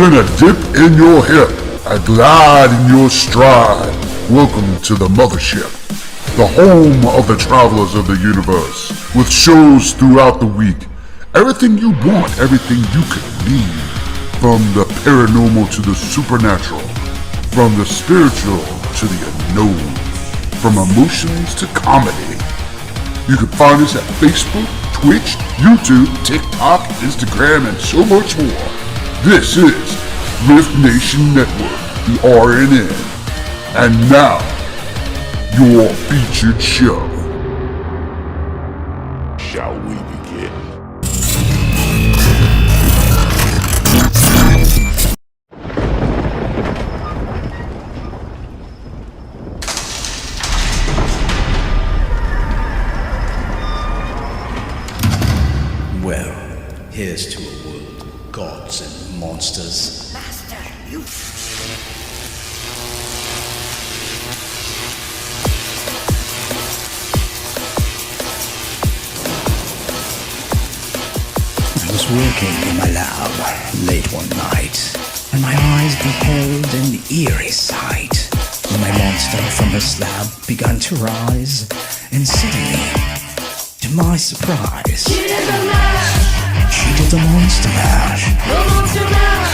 feeling a dip in your hip, a glide in your stride. Welcome to the mothership, the home of the travelers of the universe, with shows throughout the week. Everything you want, everything you could need. From the paranormal to the supernatural, from the spiritual to the unknown, from emotions to comedy. You can find us at Facebook, Twitch, YouTube, TikTok, Instagram, and so much more. This is R.I.F.T Nation Network, the RNN. And now, your featured show. Shall we begin? Well, here's to a world of gods and monsters. Master, you... I was working in my lab late one night, and my eyes beheld an eerie sight. When my monster from her slab began to rise, and suddenly, to my surprise, She did the mash! she did the monster mash. The monster mash!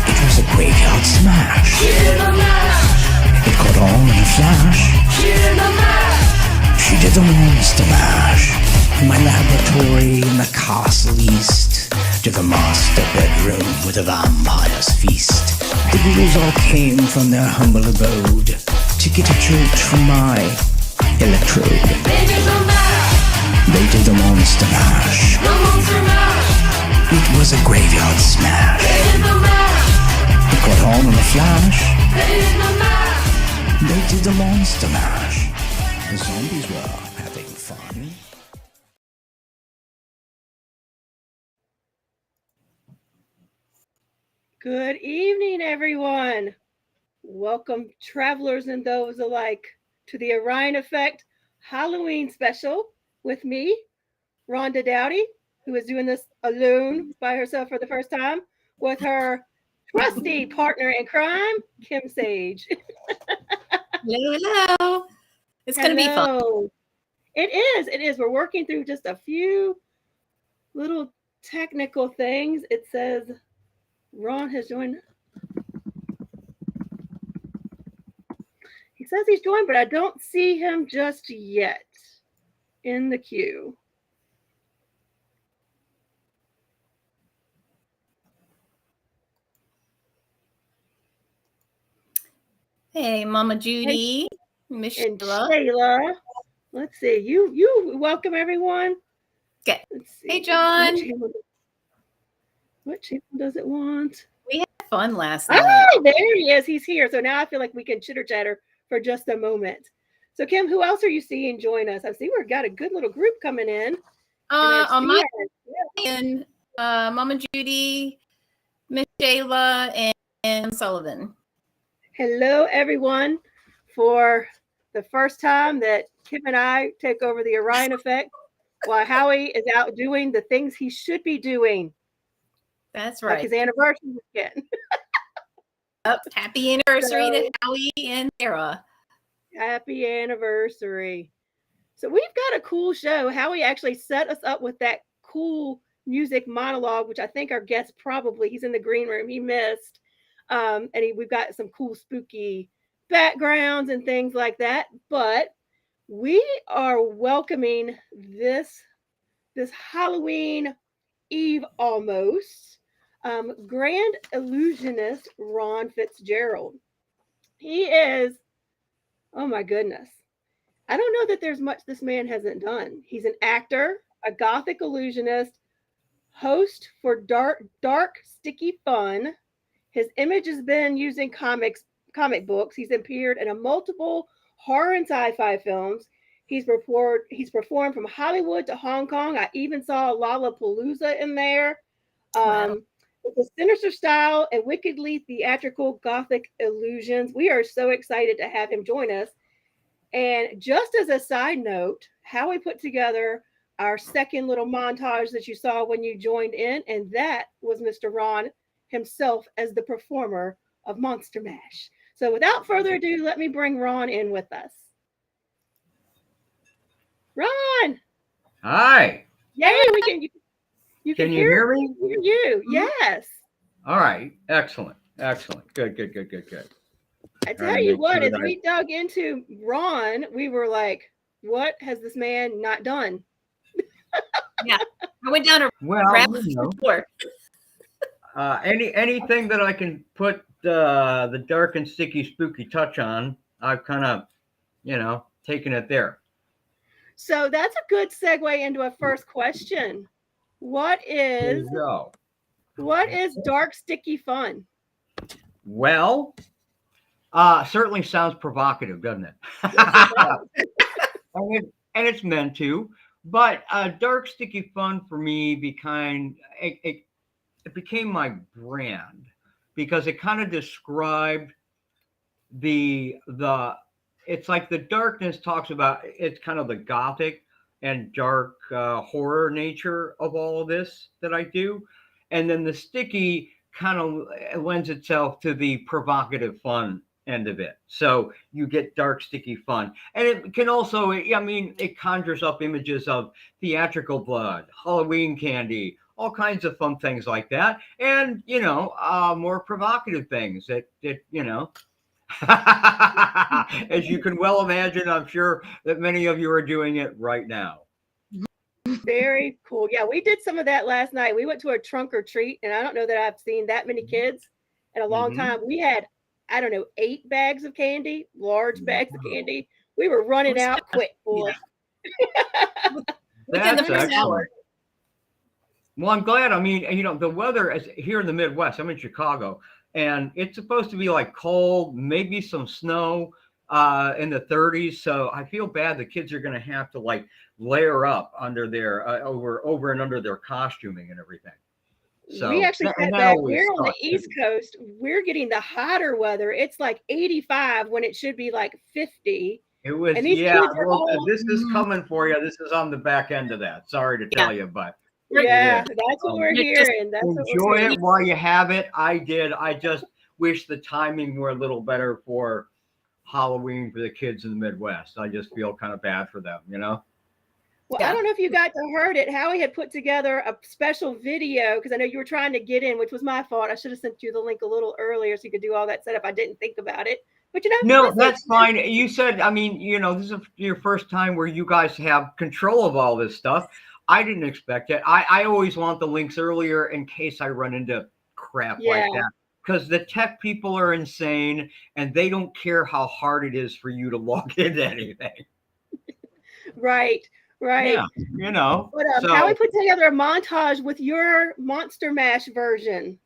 It was a graveyard smash. She did the mash! It caught on in a flash. She did the mash! She did the monster mash. In my laboratory in the castle east, to the master bedroom with a vampire's feast. The ghouls all came from their humble abode to get a jolt from my electrode. They did the mash! They did the monster mash. The monster mash! It was a graveyard smash. They did the mash! It caught on in a flash. They did the mash! They did the monster mash. The zombies were having fun. Good evening, everyone. Welcome, travelers and those alike, to the Orion Effect Halloween special with me, Rhonda Dowdy, who is doing this alone by herself for the first time, with her trusty partner in crime, Kim Sage. Hello, hello. It's going to be fun. Hello. It is. We're working through just a few little technical things. It says Ron has joined. He says he's joined, but I don't see him just yet in the queue. Hey, Mama Judy, Miss And Sheila. Shayla. Let's see. You welcome everyone. Okay. Let's see. Hey, John. What channel does it want? We had fun last night. Oh, there he is. He's here. So now I feel like we can chitter chatter for just a moment. So Kim, who else are you seeing join us? I see we've got a good little group coming in. On my end, Mama Judy, Miss Shayla, and Sullivan. Hello, everyone. For the first time that Kim and I take over the Orion Effect, while Howie is out doing the things he should be doing. That's Like right. his anniversary weekend. Happy anniversary to Howie and Sarah. Happy anniversary. So we've got a cool show. Howie actually set us up with that cool music monologue, which I think our guest probably, he's in the green room, he missed. We've got some cool spooky backgrounds and things like that. But we are welcoming this Halloween Eve almost, Grand Illusionist Ron Fitzgerald. He is, oh my goodness. I don't know that there's much this man hasn't done. He's an actor, a Gothic Illusionist, host for Dark Sticky Fun. His image has been used in comic books. He's appeared in multiple horror and sci-fi films. He's performed from Hollywood to Hong Kong. I even saw Lollapalooza in there. Wow. With a sinister style and wickedly theatrical Gothic illusions. We are so excited to have him join us. And just as a side note, how we put together our second little montage that you saw when you joined in, and that was Mr. Ron himself as the performer of Monster Mash. So without further ado, let me bring Ron in with us. Ron! Hi. Yay, we can you Can you hear me? Hear you. Yes. All right. Excellent. Good. I Trying tell to you make what, sure as that we dug into Ron, we were like, what has this man not done? Yeah. I went down a Well, rabbit floor. anything that I can put the dark and sticky spooky touch on, I've kind of, taken it there. So that's a good segue into a first question. What There is you go. dark sticky fun? Well, certainly sounds provocative, doesn't it? Yes, it does. and it's meant to. But dark sticky fun for me it became my brand because it kind of described the it's like the darkness talks about it's kind of the gothic and dark horror nature of all of this that I do, and then the sticky kind of lends itself to the provocative fun end of it. So you get dark sticky fun, and it can also, I mean, it conjures up images of theatrical blood, Halloween candy, all kinds of fun things like that, and more provocative things that as you can well imagine, I'm sure that many of you are doing it right now. Very cool. Yeah, we did some of that last night. We went to a trunk or treat, and I don't know that I've seen that many kids in a long time. We had, I don't know, 8 bags of candy, large bags of candy. We were running out quick, boy. Within the That's first hour. Well, I'm glad. I mean, the weather is here in the Midwest. I'm in Chicago, and it's supposed to be like cold, maybe some snow in the 30s. So I feel bad. The kids are going to have to like layer up under their over and under their costuming and everything. So we actually and said that that always we're on the sucks. East Coast. We're getting the hotter weather. It's like 85 when it should be like 50. It was, And these yeah. kids are Well, all, this is coming for you. This is on the back end of that. Sorry to tell you, but yeah, it is. that's what we're You just hearing. That's what Enjoy we're it hearing. while you have it. I did. I just wish the timing were a little better for Halloween for the kids in the Midwest. I just feel kind of bad for them, Well, Yeah. I don't know if you got to heard it. Howie had put together a special video because I know you were trying to get in, which was my fault. I should have sent you the link a little earlier so you could do all that setup. I didn't think about it, but No, listen, that's fine. You said, I mean, this is your first time where you guys have control of all this stuff. I didn't expect it. I always want the links earlier in case I run into crap like that. Because the tech people are insane and they don't care how hard it is for you to log into anything. Right. Yeah, But so, Howie put together a montage with your Monster Mash version.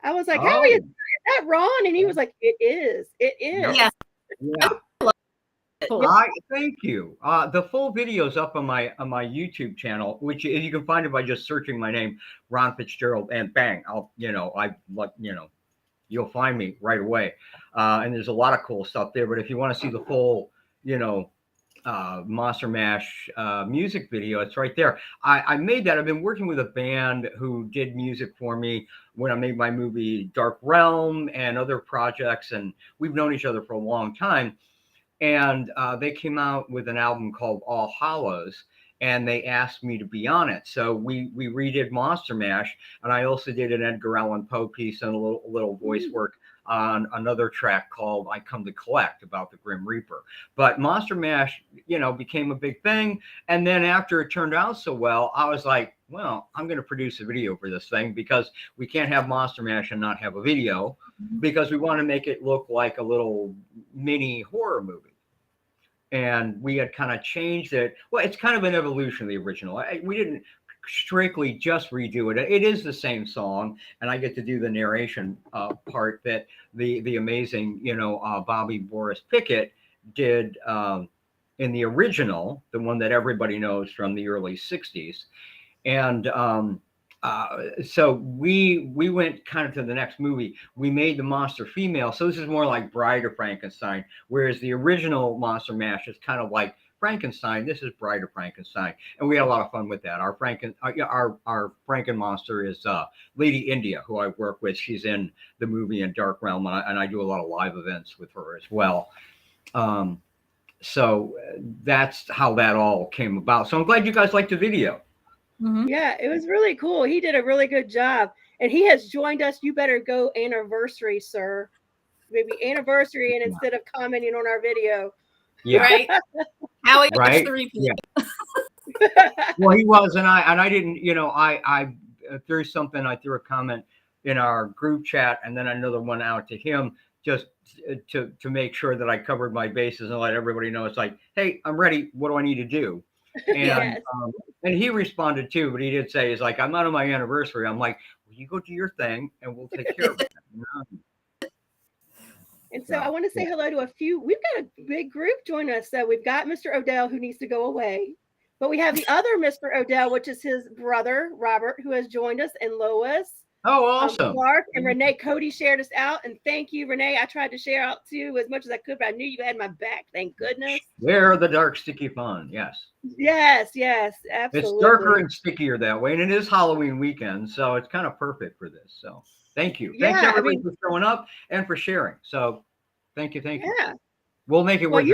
I was like, Howie, is that Ron? And he was like, it is. It is. Yeah. yeah. I thank you. The full video is up on my YouTube channel, which you can find it by just searching my name, Ron Fitzgerald, and bang, you'll find me right away. And there's a lot of cool stuff there. But if you want to see the full, Monster Mash music video, it's right there. I made that. I've been working with a band who did music for me when I made my movie Dark Realm and other projects, and we've known each other for a long time. And they came out with an album called All Hollows, and they asked me to be on it. So we redid Monster Mash, and I also did an Edgar Allan Poe piece and a little voice work on another track called I Come to Collect about the Grim Reaper. But Monster Mash, became a big thing. And then after it turned out so well, I was like, well, I'm going to produce a video for this thing because we can't have Monster Mash and not have a video because we want to make it look like a little mini horror movie. And we had kind of changed it. Well, it's kind of an evolution of the original. We didn't strictly just redo it. It is the same song, and I get to do the narration part that the amazing, Bobby Boris Pickett did in the original, the one that everybody knows from the early 60s. And so we went kind of to the next movie. We made the monster female. So this is more like Bride of Frankenstein, whereas the original Monster Mash is kind of like Frankenstein. This is Bride of Frankenstein, and we had a lot of fun with that. Our Franken monster is Lady India, who I work with. She's in the movie in Dark Realm, and I do a lot of live events with her as well. So that's how that all came about. So I'm glad you guys liked the video. Yeah, it was really cool. He did a really good job, and he has joined us. You better go anniversary, sir. Maybe anniversary, and instead of commenting on our video. Yeah. Right. How he Right? gets the replay. Yeah. Well, he was, and I didn't, I threw something, I threw a comment in our group chat, and then another one out to him, just to make sure that I covered my bases and let everybody know it's like, hey, I'm ready. What do I need to do? And Yes. and he responded too, but he did say, "Is like I'm not on my anniversary." I'm like, "Well, you go do your thing, and we'll take care of it." And so I want to say hello to a few. We've got a big group joining us. So we've got Mr. Odell, who needs to go away, but we have the other Mr. Odell, which is his brother Robert, who has joined us, and Lois. Oh, awesome! Mark and Renee Cody shared us out, and thank you, Renee. I tried to share out too as much as I could, but I knew you had my back. Thank goodness. Where the dark, sticky fun? Yes. Yes, absolutely. It's darker and stickier that way, and it is Halloween weekend, so it's kind of perfect for this. So, thank you. Thanks everybody for showing up and for sharing. So, thank you. Yeah, we'll make it work.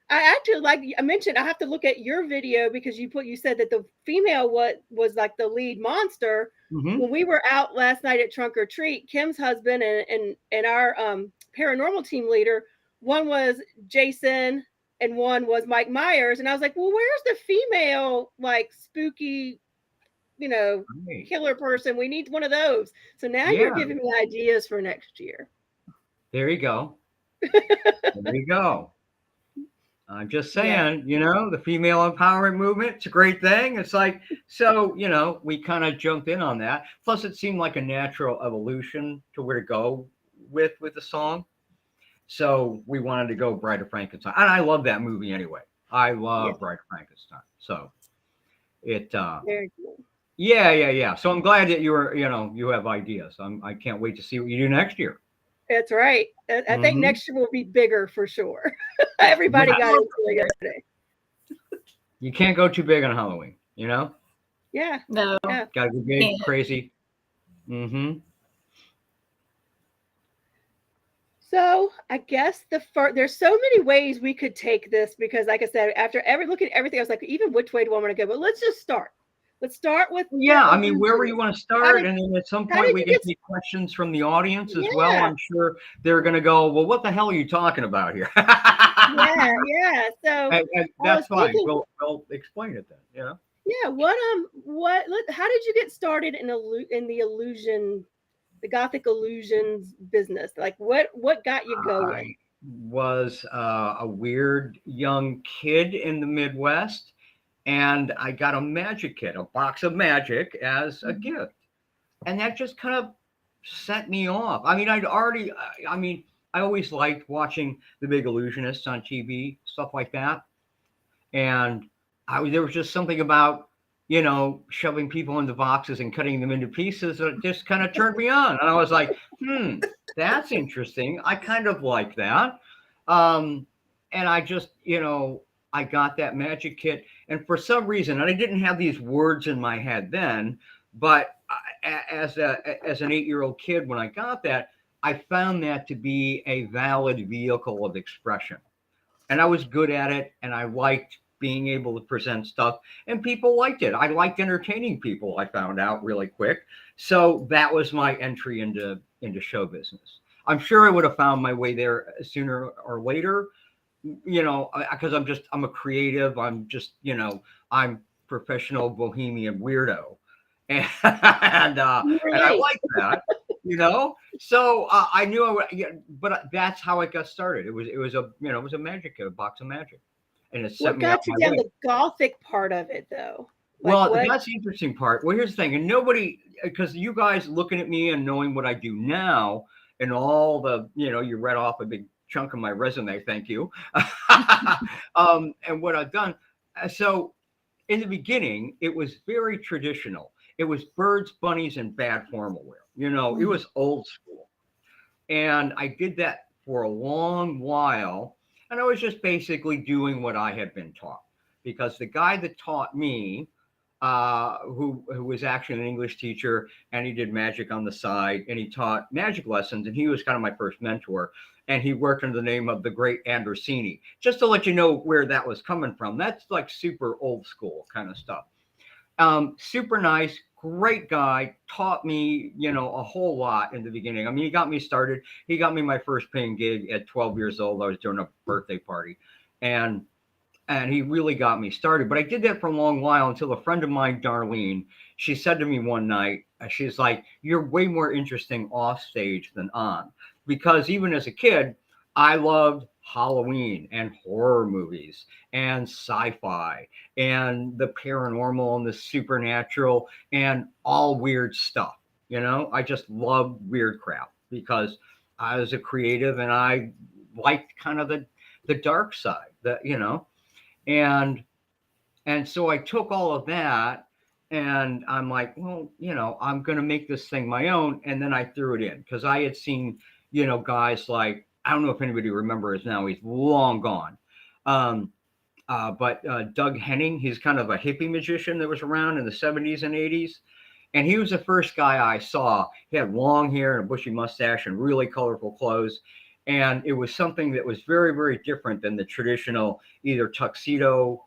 I actually, like I mentioned, I have to look at your video because you said that the female was like the lead monster. When we were out last night at Trunk or Treat, Kim's husband and our paranormal team leader, one was Jason and one was Mike Myers, and I was like, well, where's the female like spooky, killer person? We need one of those. So now you're giving me ideas for next year. There you go. There you go. I'm just saying, the female empowerment movement, it's a great thing. It's like, so, we kind of jumped in on that. Plus, it seemed like a natural evolution to where to go with the song. So we wanted to go Bride of Frankenstein. And I love that movie anyway. I love Bride of Frankenstein. So it, very cool. Yeah. So I'm glad that you have ideas. I can't wait to see what you do next year. That's right. I think next year will be bigger for sure. Everybody got into it yesterday. You can't go too big on Halloween, Yeah. No. Yeah. Gotta be big, crazy. So I guess there's so many ways we could take this because, like I said, after looking at everything, I was like, even which way do I want to go? But let's just start. Let's start with wherever you want to start, and then at some point we can take questions from the audience as well. I'm sure they're going to go, well, what the hell are you talking about here? Yeah. So and that's fine. We'll explain it then. Yeah. How did you get started in the Gothic Illusions business? Like what got you going? I was a weird young kid in the Midwest. And I got a magic kit, a box of magic as a gift. And that just kind of set me off. I mean, I always liked watching The Big Illusionists on TV, stuff like that. And there was just something about, shoving people into boxes and cutting them into pieces that just kind of turned me on. And I was like, that's interesting. I kind of like that. And I just, I got that magic kit. And for some reason, and I didn't have these words in my head then, but as an 8-year-old kid, when I got that, I found that to be a valid vehicle of expression. And I was good at it, and I liked being able to present stuff, and people liked it. I liked entertaining people, I found out really quick. So that was my entry into show business. I'm sure I would have found my way there sooner or later, because I'm a creative. I'm just, I'm professional bohemian weirdo. And and I like that, So I knew I would, but that's how it got started. It was a magic kit, a box of magic, and it set me up. What got you down the Gothic part of it, though? That's the interesting part. Well, here's the thing, and nobody, because you guys looking at me and knowing what I do now, and all the, you read off a big chunk of my resume, thank you. And what I've done. So in the beginning, it was very traditional. It was birds, bunnies, and bad formal wear. It was old school. And I did that for a long while. And I was just basically doing what I had been taught, because the guy that taught me, who was actually an English teacher, and he did magic on the side, and he taught magic lessons, and he was kind of my first mentor. And he worked under the name of the great Androsini. Just to let you know where that was coming from. That's like super old school kind of stuff. Super nice, great guy, taught me, a whole lot in the beginning. I mean, he got me started. He got me my first paying gig at 12 years old. I was doing a birthday party, and he really got me started. But I did that for a long while until a friend of mine, Darlene, she said to me one night, she's like, "You're way more interesting off stage than on." Because even as a kid, I loved Halloween and horror movies and sci-fi and the paranormal and the supernatural and all weird stuff. I just loved weird crap because I was a creative and I liked kind of the dark side, and so I took all of that and I'm like, well, I'm going to make this thing my own. And then I threw it in because I had seen, guys like, I don't know if anybody remembers now, he's long gone. But Doug Henning, he's kind of a hippie magician that was around in the 70s and 80s. And he was the first guy I saw. He had long hair and a bushy mustache and really colorful clothes. And it was something that was very, very different than the traditional either tuxedo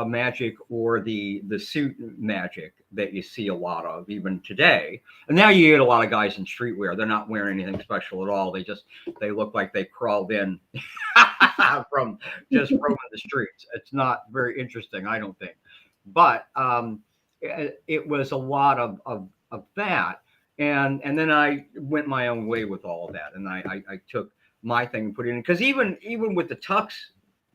magic or the suit magic that you see a lot of even today. And now you get a lot of guys in streetwear. They're not wearing anything special at all. They look like they crawled in from just roaming the streets. It's not very interesting, I don't think. But it was a lot of that. And then I went my own way with all of that. And I took my thing and put it in. Because even with the tux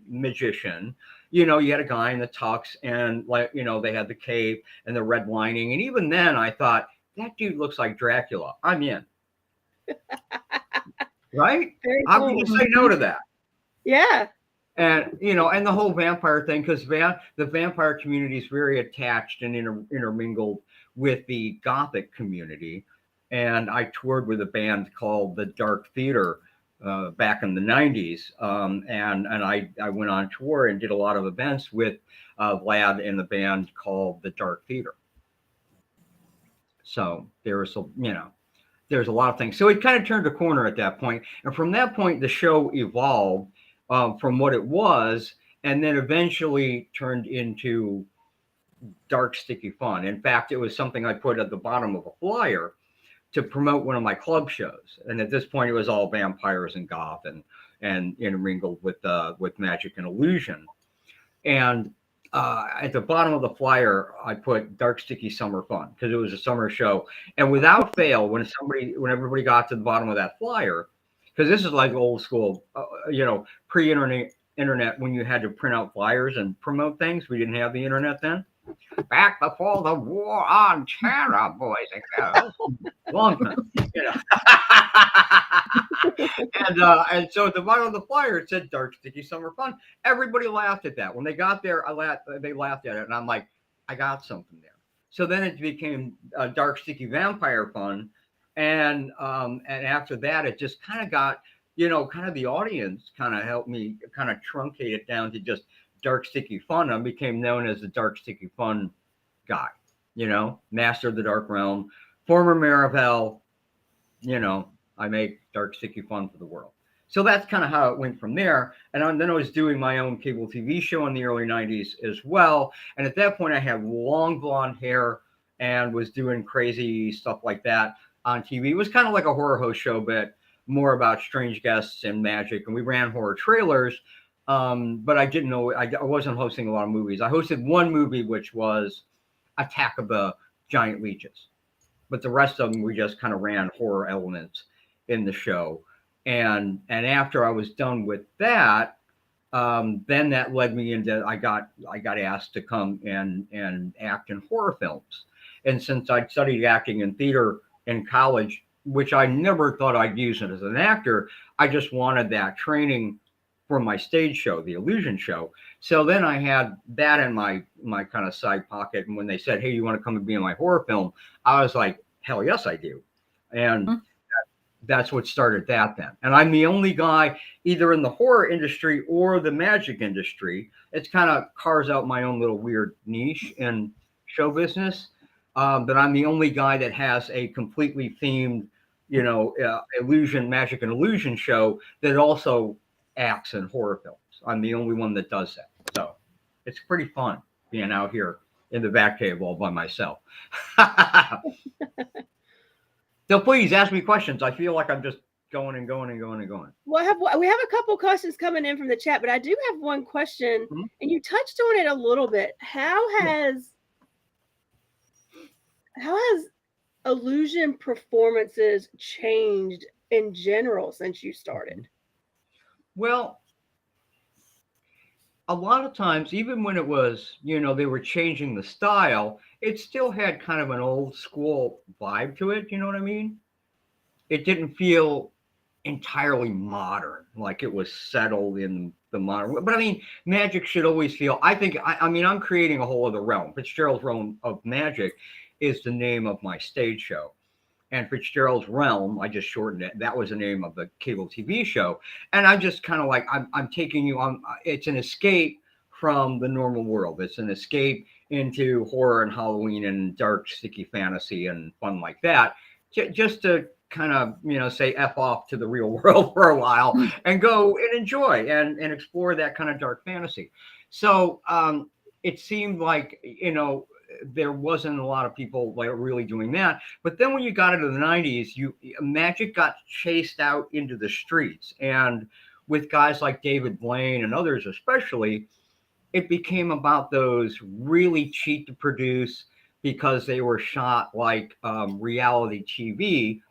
magician, you had a guy in the tux and they had the cape and the red lining. And even then I thought, that dude looks like Dracula. I'm in. Right? Very How cool. can you say no to that? Yeah. And, and the whole vampire thing, because the vampire community is very attached and intermingled with the Gothic community. And I toured with a band called the Dark Theater back in the 90s. And I went on tour and did a lot of events with Vlad and the band called the Dark Theater. So there's a lot of things. So it kind of turned a corner at that point. And from that point, the show evolved from what it was, and then eventually turned into dark, sticky fun. In fact, it was something I put at the bottom of a flyer to promote one of my club shows. And at this point, it was all vampires and goth and intermingled with magic and illusion. And at the bottom of the flyer, I put dark, sticky summer fun because it was a summer show. And without fail, when everybody got to the bottom of that flyer, because this is like old school, pre-internet, when you had to print out flyers and promote things. We didn't have the internet then. Back before the war on terror, boys and girls. Long time, and so at the bottom of the flyer, it said dark, sticky summer fun. Everybody laughed at that. When they got there, they laughed at it. And I'm like, I got something there. So then it became dark, sticky vampire fun. And after that, it just kind of got, kind of the audience kind of helped me kind of truncate it down to just dark, sticky fun. I became known as the dark, sticky fun guy, master of the dark realm, former mayor of hell, I make dark, sticky fun for the world. So that's kind of how it went from there. And then I was doing my own cable TV show in the early 90s as well. And at that point, I had long blonde hair and was doing crazy stuff like that on TV. It was kind of like a horror host show, but more about strange guests and magic. And we ran horror trailers. But I didn't know, I wasn't hosting a lot of movies. I hosted one movie, which was Attack of the Giant Leeches. But the rest of them, we just kind of ran horror elements in the show. And after I was done with that, then that led me into, I got asked to come and act in horror films. And since I'd studied acting in theater in college, which I never thought I'd use it as an actor, I just wanted that training for my stage show, the Illusion show. So then I had that in my kind of side pocket. And when they said, hey, you want to come and be in my horror film? I was like, hell yes, I do. And that's what started that then. And I'm the only guy either in the horror industry or the magic industry. It's kind of carves out my own little weird niche in show business. But I'm the only guy that has a completely themed, illusion, magic and illusion show that also acts in horror films. I'm the only one that does that. So it's pretty fun being out here in the back cave all by myself. So please ask me questions. I feel like I'm just going and going and going and going. Well, we have a couple questions coming in from the chat, but I do have one question, and you touched on it a little bit. How has illusion performances changed in general since you started? Well, a lot of times, even when it was, they were changing the style, it still had kind of an old school vibe to it. You know what I mean? It didn't feel entirely modern, like it was settled in the modern. But I mean, magic should always feel, I think, I'm creating a whole other realm. Fitzgerald's Realm of Magic is the name of my stage show. And Fitzgerald's Realm, I just shortened it. That was the name of the cable TV show. And I'm just kind of like, I'm taking you on, it's an escape from the normal world. It's an escape into horror and Halloween and dark, sticky fantasy and fun like that. Just to kind of, say F off to the real world for a while and go and enjoy and explore that kind of dark fantasy. So it seemed like, there wasn't a lot of people like really doing that. But then when you got into the 90s, magic got chased out into the streets. And with guys like David Blaine and others especially, it became about those really cheap to produce because they were shot like reality TV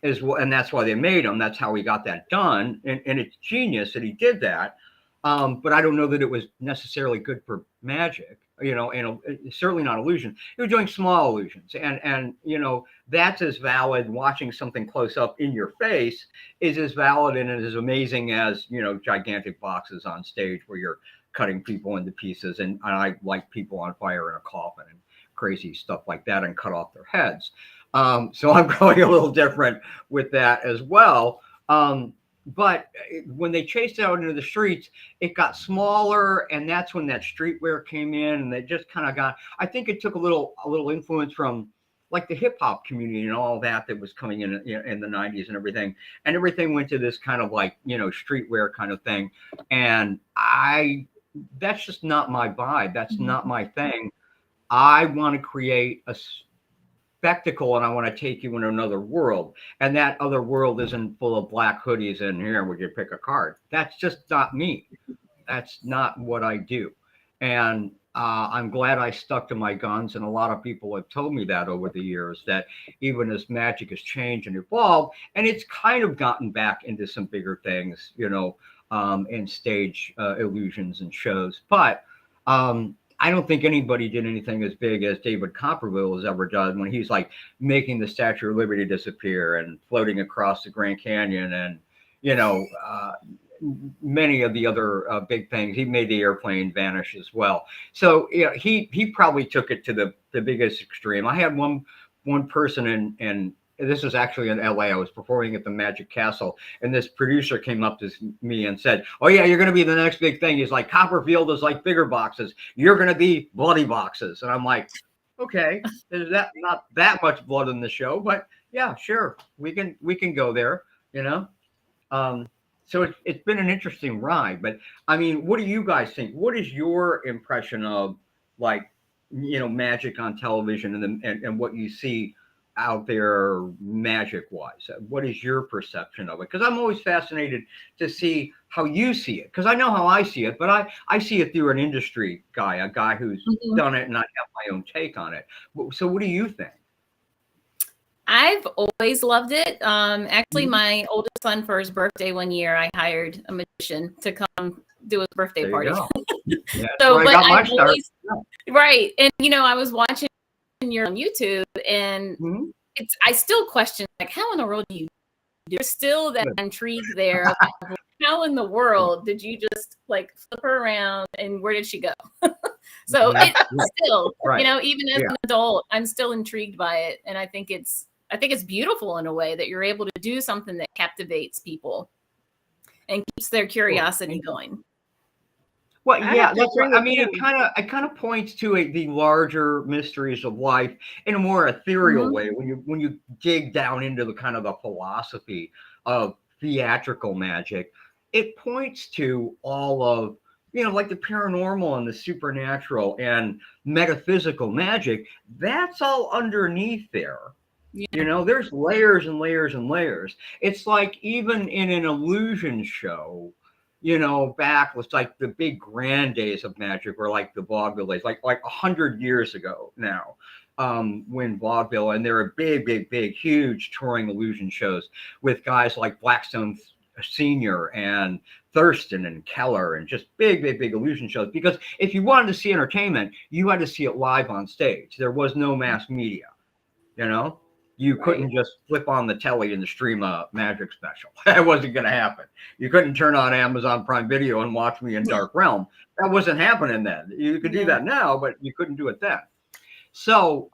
as well. And that's why they made them. That's how he got that done. And it's genius that he did that. But I don't know that it was necessarily good for magic, and certainly not illusion. He was doing small illusions. And that's as valid. Watching something close up in your face is as valid and as amazing as, gigantic boxes on stage where you're cutting people into pieces. And I light people on fire in a coffin and crazy stuff like that and cut off their heads. So I'm going a little different with that as well. But when they chased it out into the streets, it got smaller, and that's when that streetwear came in, and they just kind of got. I think it took a little influence from like the hip hop community and all that was coming in in the 90s and everything went to this kind of like streetwear kind of thing, and that's just not my vibe. That's not my thing. I want to create a spectacle, and I want to take you into another world, and that other world isn't full of black hoodies and here would you pick a card. That's just not me. That's not what I do. And I'm glad I stuck to my guns, and a lot of people have told me that over the years, that even as magic has changed and evolved, and it's kind of gotten back into some bigger things, and stage illusions and shows, but I don't think anybody did anything as big as David Copperfield has ever done when he's like making the Statue of Liberty disappear and floating across the Grand Canyon and, many of the other big things. He made the airplane vanish as well. So, he probably took it to the biggest extreme. I had one person and this was actually in LA. I was performing at the Magic Castle, and this producer came up to me and said, "Oh yeah, you're going to be the next big thing." He's like, "Copperfield is like bigger boxes. You're going to be bloody boxes." And I'm like, "Okay, there's not that much blood in the show, but yeah, sure, we can go there, So it's been an interesting ride. But I mean, what do you guys think? What is your impression of like magic on television and what you see out there magic wise? What is your perception of it? Because I'm always fascinated to see how you see it, because I know how I see it, but I see it through an industry guy, a guy who's done it, and I have my own take on it. So what do you think? I've always loved it. Actually, my oldest son, for his birthday one year, I hired a magician to come do his birthday party. Yeah, so, but I've always, right. And, I was watching your on YouTube, and I still question, like, how in the world do you do? There's still that intrigue there. How in the world did you just like flip her around, and where did she go? So it's still, even as an adult, I'm still intrigued by it, and I think it's I think it's beautiful in a way that you're able to do something that captivates people and keeps their curiosity going. Well, yeah, that's what I mean. It kind of points to the larger mysteries of life in a more ethereal way when you dig down into the kind of the philosophy of theatrical magic. It points to all of, you know, like the paranormal and the supernatural and metaphysical magic. That's all underneath there. Yeah. You know, there's layers and layers and layers. It's like even in an illusion show, you know, back was like the big grand days of magic were like the vaudeville days, like 100 years ago now, when vaudeville, and there are big, huge touring illusion shows with guys like Blackstone Senior and Thurston and Keller, and just big illusion shows. Because if you wanted to see entertainment, you had to see it live on stage. There was no mass media, you know. You couldn't just flip on the telly and stream a magic special. That wasn't going to happen. You couldn't turn on Amazon Prime Video and watch me in Dark Realm. That wasn't happening then. You could do that now, but you couldn't do it then. So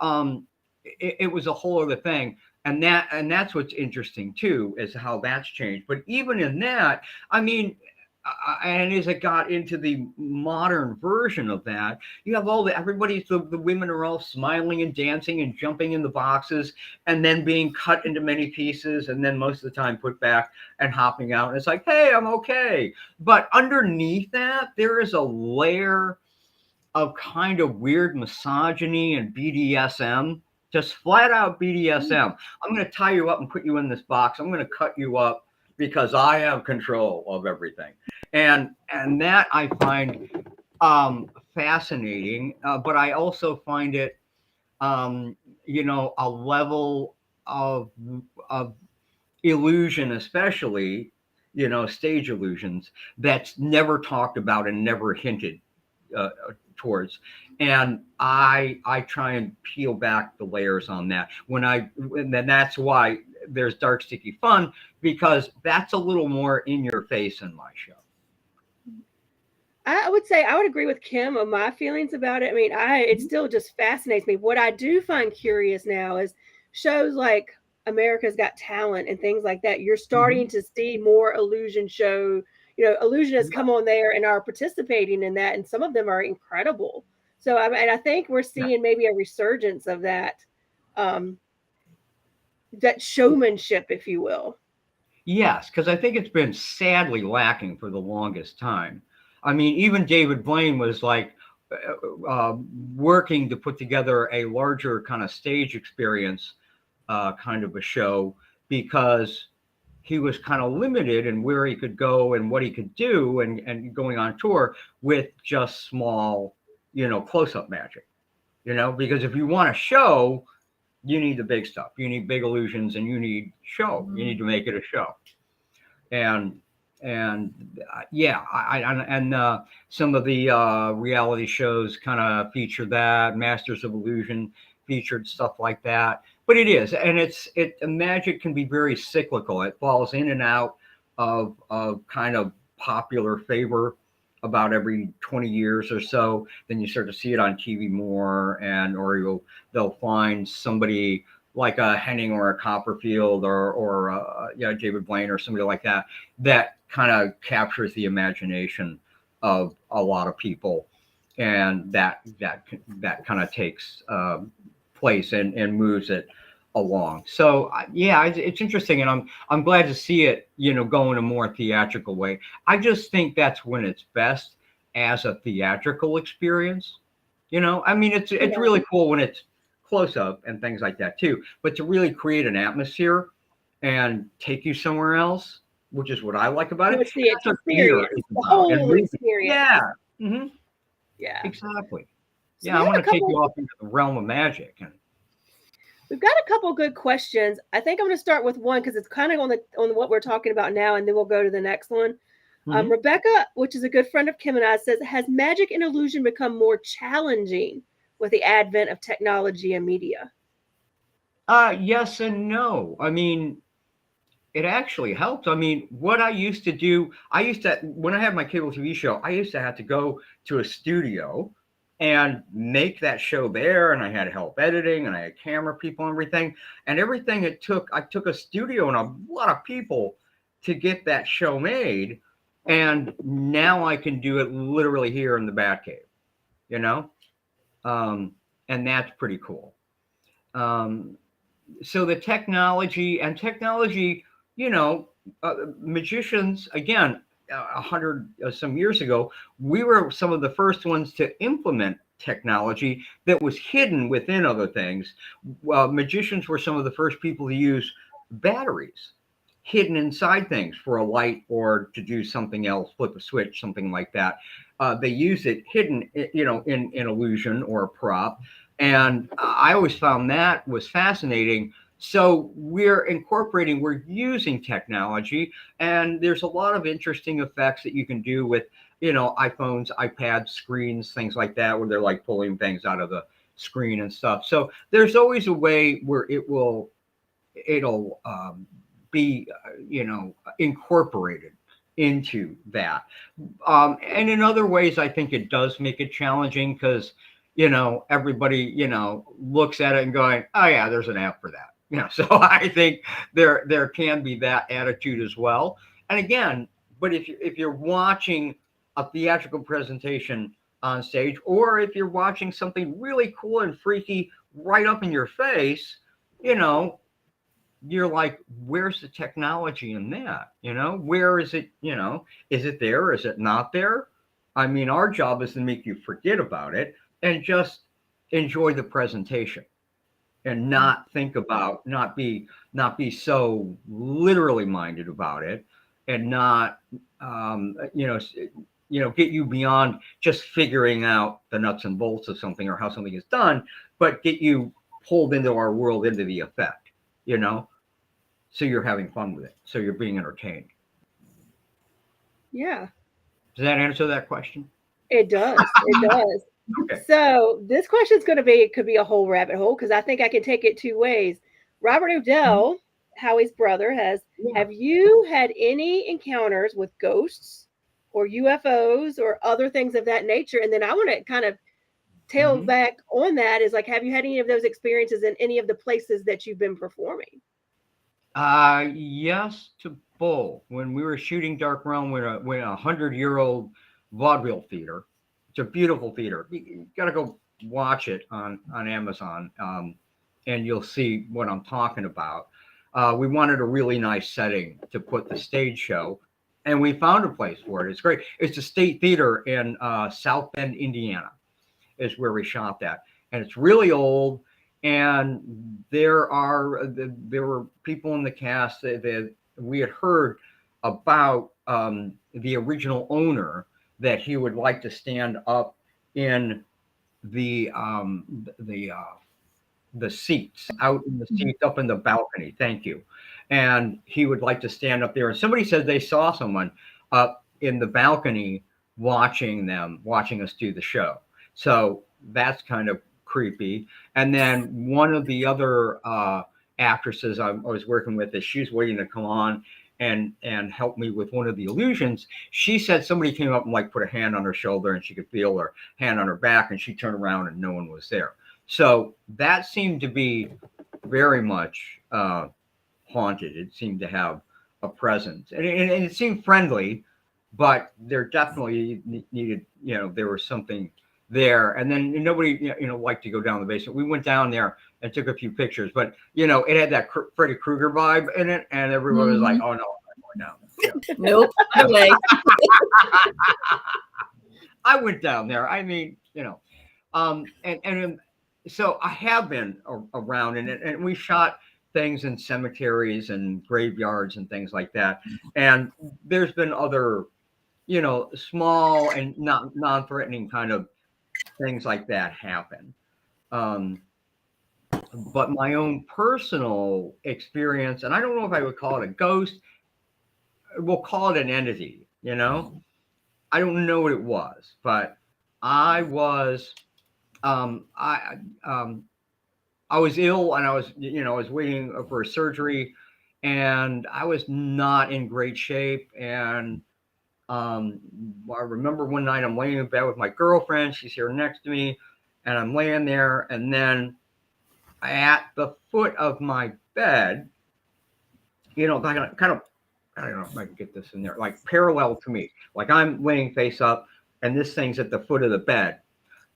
it was a whole other thing. And that's what's interesting too, is how that's changed. But even in that, I mean, and as it got into the modern version of that, you have all the women are all smiling and dancing and jumping in the boxes and then being cut into many pieces and then most of the time put back and hopping out. And it's like, hey, I'm okay. But underneath that, there is a layer of kind of weird misogyny and BDSM, just flat out BDSM. I'm going to tie you up and put you in this box. I'm going to cut you up because I have control of everything. And that I find fascinating, but I also find it, you know, a level of illusion, especially, you know, stage illusions, that's never talked about and never hinted towards. And I try and peel back the layers on that. And then that's why there's Dark Sticky Fun, because that's a little more in your face in my show. I would say I would agree with Kim on my feelings about it. I mean, it still just fascinates me. What I do find curious now is shows like America's Got Talent and things like that. You're starting to see more illusion show, you know, illusionists come on there and are participating in that, and some of them are incredible. So I think we're seeing maybe a resurgence of that, that showmanship, if you will. Yes, because I think it's been sadly lacking for the longest time. I mean, even David Blaine was like working to put together a larger kind of stage experience kind of a show, because he was kind of limited in where he could go and what he could do and going on tour with just small, you know, close-up magic, you know, because if you want a show, you need the big stuff. You need big illusions and you need show. You need to make it a show. And some of the reality shows kind of feature that. Masters of Illusion featured stuff like that. But it is, and magic can be very cyclical. It falls in and out of kind of popular favor about every 20 years or so. Then you start to see it on TV more, or they'll find somebody like a Henning or a Copperfield or David Blaine or somebody like that kind of captures the imagination of a lot of people, and that kind of takes place and moves it along. So it's interesting, and I'm glad to see it, you know, go in a more theatrical way. I just think that's when it's best as a theatrical experience. You know, I mean, it's really cool when it's close up and things like that too, but to really create an atmosphere and take you somewhere else, which is what I like about it. It's the experience, the whole experience. Yeah. Mm-hmm. Yeah. Exactly. So I want to take you off into the realm of magic. And we've got a couple good questions. I think I'm going to start with one because it's kind of on what we're talking about now, and then we'll go to the next one. Rebecca, which is a good friend of Kim and I, says, has magic and illusion become more challenging with the advent of technology and media? Yes and no. I mean, it actually helped. I mean, what I used to do, when I had my cable TV show, I used to have to go to a studio and make that show there. And I had help editing, and I had camera people and everything. And everything I took a studio and a lot of people to get that show made. And now I can do it literally here in the Batcave, you know? And that's pretty cool. So the technology, you know, magicians, again, 100 some years ago, we were some of the first ones to implement technology that was hidden within other things. Magicians were some of the first people to use batteries hidden inside things for a light or to do something else, flip a switch, something like that. They use it hidden, you know, in illusion or a prop. And I always found that was fascinating. So we're using technology, and there's a lot of interesting effects that you can do with, you know, iPhones, iPads, screens, things like that, where they're like pulling things out of the screen and stuff. So there's always a way where it'll be, you know, incorporated into that. And in other ways, I think it does make it challenging because, you know, everybody, you know, looks at it and going, oh yeah, there's an app for that. You know, so I think there can be that attitude as well. And again, but if you're watching a theatrical presentation on stage, or if you're watching something really cool and freaky right up in your face, you know, you're like, where's the technology in that? You know, where is it? You know, is it there? Is it not there? I mean, our job is to make you forget about it and just enjoy the presentation and not think about, not be so literally minded about it, and not, get you beyond just figuring out the nuts and bolts of something or how something is done, but get you pulled into our world, into the effect, you know? So you're having fun with it. So you're being entertained. Yeah. Does that answer that question? It does. It does. Okay. So this question is could be a whole rabbit hole, because I think I can take it two ways. Robert Odell, Howie's brother, have you had any encounters with ghosts or UFOs or other things of that nature? And then I want to kind of tail back on that, is like, have you had any of those experiences in any of the places that you've been performing? Yes to both. When we were shooting Dark Realm, we're a 100-year-old vaudeville theater. It's a beautiful theater. You got to go watch it on Amazon, and you'll see what I'm talking about. We wanted a really nice setting to put the stage show, and we found a place for it. It's great. It's a state theater in South Bend, Indiana, is where we shot that, and it's really old. And there were people in the cast that we had heard about, the original owner, that he would like to stand up in the seats, out in the seats, up in the balcony. Thank you. And he would like to stand up there. And somebody said they saw someone up in the balcony watching us do the show. So that's kind of creepy. And then one of the other actresses I was working with, she was waiting to come on and help me with one of the illusions. She said somebody came up and like put a hand on her shoulder, and she could feel her hand on her back, and she turned around and no one was there. So that seemed to be very much haunted. It seemed to have a presence, and it seemed friendly, but there definitely needed, you know, there was something there. And then nobody, liked to go down the basement. We went down there and took a few pictures, but it had that Freddy Krueger vibe in it, and everyone was like, "Oh no, I'm not going down." Yeah. Nope, no way. I went down there. I mean, and so I have been around, and we shot things in cemeteries and graveyards and things like that. And there's been other, small and not non-threatening kind of things like that happen. But my own personal experience, and I don't know if I would call it a ghost, we'll call it an entity, I don't know what it was, but I was, I was ill, and I was, I was waiting for a surgery, and I was not in great shape. And I remember one night I'm laying in bed with my girlfriend. She's here next to me, and I'm laying there, and then at the foot of my bed, kind of, I don't know if I can get this in there, like parallel to me, like I'm laying face up, and this thing's at the foot of the bed,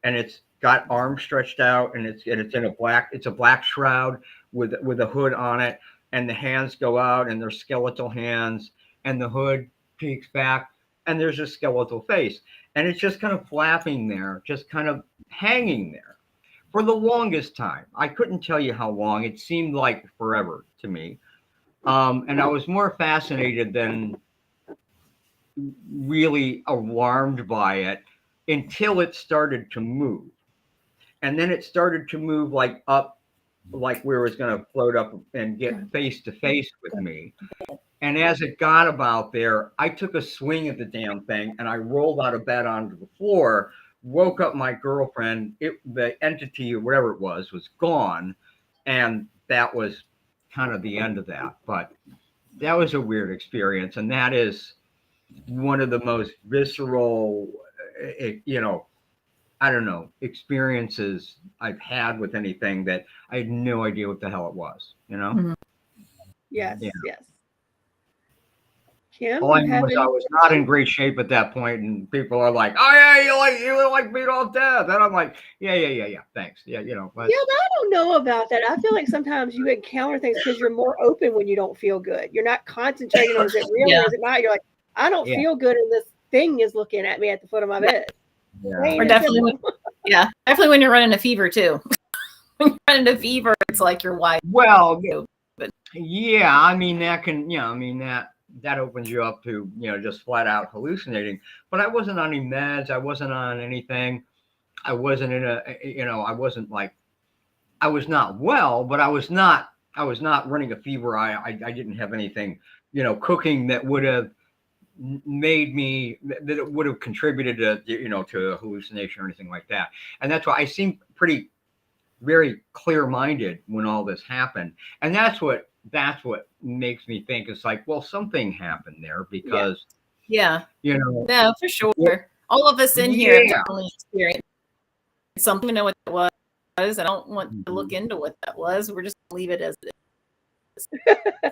and it's got arms stretched out, and it's a black shroud with a hood on it, and the hands go out, and they're skeletal hands, and the hood peeks back, and there's a skeletal face, and it's just kind of flapping there, just kind of hanging there for the longest time. I couldn't tell you how long. It seemed like forever to me. And I was more fascinated than really alarmed by it until it started to move. And then it started to move like up, like where it was going to float up and get face to face with me. And as it got about there, I took a swing at the damn thing, and I rolled out of bed onto the floor, woke up my girlfriend. The entity or whatever it was gone. And that was kind of the end of that. But that was a weird experience. And that is one of the most visceral, I don't know, experiences I've had with anything that I had no idea what the hell it was, Mm-hmm. Yes, Yeah. yes. Kim, All I knew was I was not in great shape at that point, and people are like, "Oh yeah, you look like beat off death," and I'm like, "Yeah, thanks, yeah, but I don't know about that. I feel like sometimes you encounter things because you're more open when you don't feel good. You're not concentrating on is it real or is it not. You're like, I don't feel good, and this thing is looking at me at the foot of my bed. Or definitely, definitely when you're running a fever too. When you're running a fever, it's like you're wide. Well, but yeah, I mean that can, that opens you up to, just flat out hallucinating. But I wasn't on any meds. I wasn't on anything. I wasn't in I wasn't like, I was not well, but I was not running a fever. I didn't have anything, cooking that would have made me, that it would have contributed to, to a hallucination or anything like that. And that's why I seemed very clear-minded when all this happened. And that's what makes me think it's like, well, something happened there because yeah, for sure. All of us in here have definitely experienced something. Know what that was. I don't want to look into what that was. We're just gonna leave it as it is.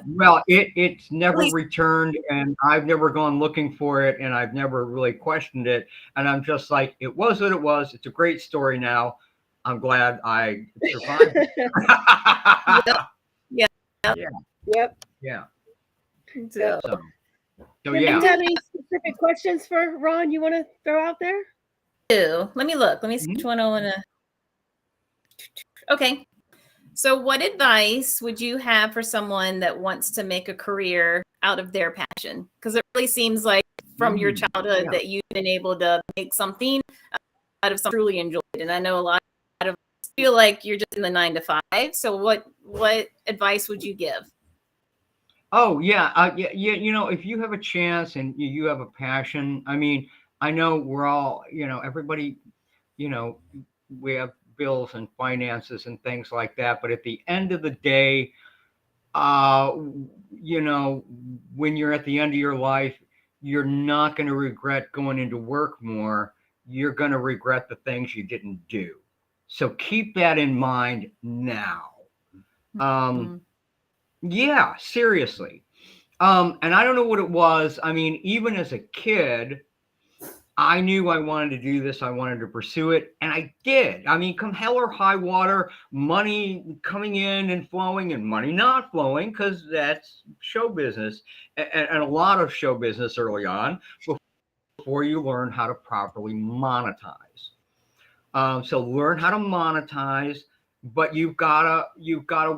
Well, it's never returned, and I've never gone looking for it, and I've never really questioned it. And I'm just like, it was what it was. It's a great story now. I'm glad I survived. Yep. So do you have any specific questions for Ron you want to throw out there? Let me look. Let me see which one I want to. Okay. So what advice would you have for someone that wants to make a career out of their passion? Because it really seems like from your childhood that you've been able to make something out of something truly enjoyed. And I know a lot of us feel like you're just in the 9 to 5. So what advice would you give? Oh, yeah. If you have a chance and you have a passion, I mean, I know we're all, everybody, we have bills and finances and things like that. But at the end of the day, when you're at the end of your life, you're not going to regret going into work more. You're going to regret the things you didn't do. So keep that in mind now. Yeah, seriously. And I don't know what it was. I mean, even as a kid, I knew I wanted to do this. I wanted to pursue it. And I did. I mean, come hell or high water, money coming in and flowing and money not flowing, because that's show business and a lot of show business early on before you learn how to properly monetize. So learn how to monetize, but you've gotta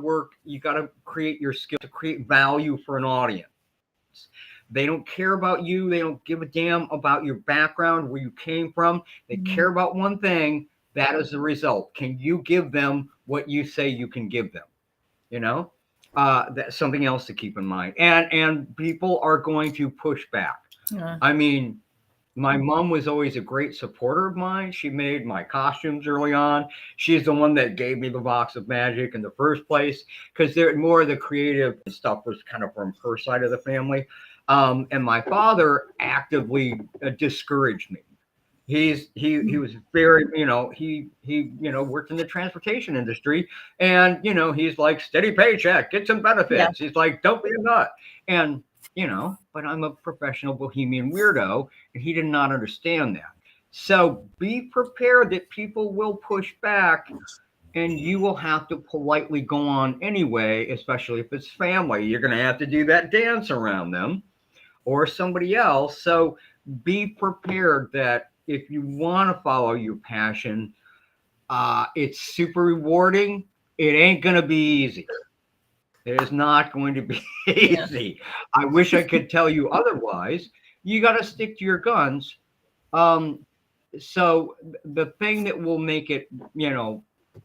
work, you gotta create your skill to create value for an audience. They don't care about you. They don't give a damn about your background, where you came from. They care about one thing. That is the result. Can you give them what you say you can give them? That's something else to keep in mind. And people are going to push back. I mean, my mom was always a great supporter of mine. She made my costumes early on. She's the one that gave me the box of magic in the first place, because they're more of the creative stuff was kind of from her side of the family. And my father actively discouraged me. He was very, he worked in the transportation industry, and he's like, steady paycheck, get some benefits. He's like, don't be a nut. And but I'm a professional bohemian weirdo, and he did not understand that. So be prepared that people will push back, and you will have to politely go on anyway, especially if it's family. You're going to have to do that dance around them or somebody else. So be prepared that if you want to follow your passion, it's super rewarding. It ain't going to be easy. It is not going to be easy. I wish I could tell you otherwise. You got to stick to your guns. So the thing that will make it,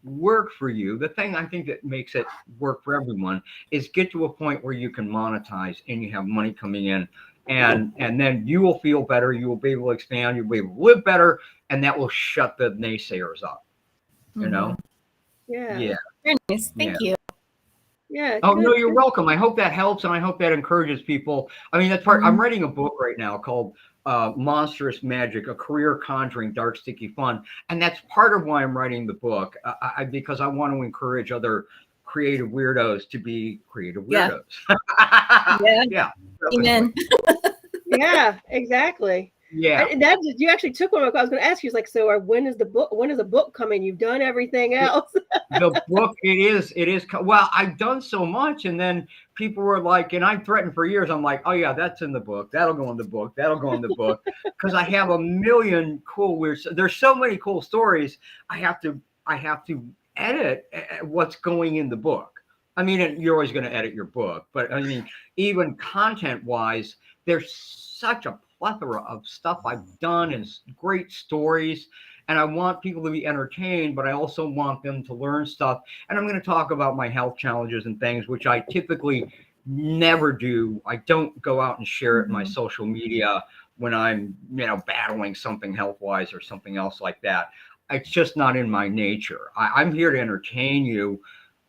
work for you, the thing I think that makes it work for everyone is get to a point where you can monetize and you have money coming in, and then you will feel better. You will be able to expand. You'll be able to live better, and that will shut the naysayers up. Yeah. Very nice. Thank you. Yeah. Oh, no, you're welcome. I hope that helps, and I hope that encourages people. I mean, that's part. I'm writing a book right now called Monstrous Magic, a career conjuring dark, sticky fun. And that's part of why I'm writing the book, because I want to encourage other creative weirdos to be creative weirdos. Yeah. Amen. Yeah, exactly. Yeah. And that you actually took one of my, I was going to ask you, like, so when is the book coming? You've done everything else. The book, it is. Well, I've done so much, and then people were like, and I threatened for years. I'm like, oh yeah, that's in the book. That'll go in the book. That'll go in the book, because I have a million cool weird. There's so many cool stories. I have to edit what's going in the book. I mean, you're always going to edit your book, but I mean, even content-wise, there's such a plethora of stuff I've done and great stories. And I want people to be entertained, but I also want them to learn stuff. And I'm going to talk about my health challenges and things, which I typically never do. I don't go out and share it in my social media when I'm, battling something health-wise or something else like that. It's just not in my nature. I'm here to entertain you.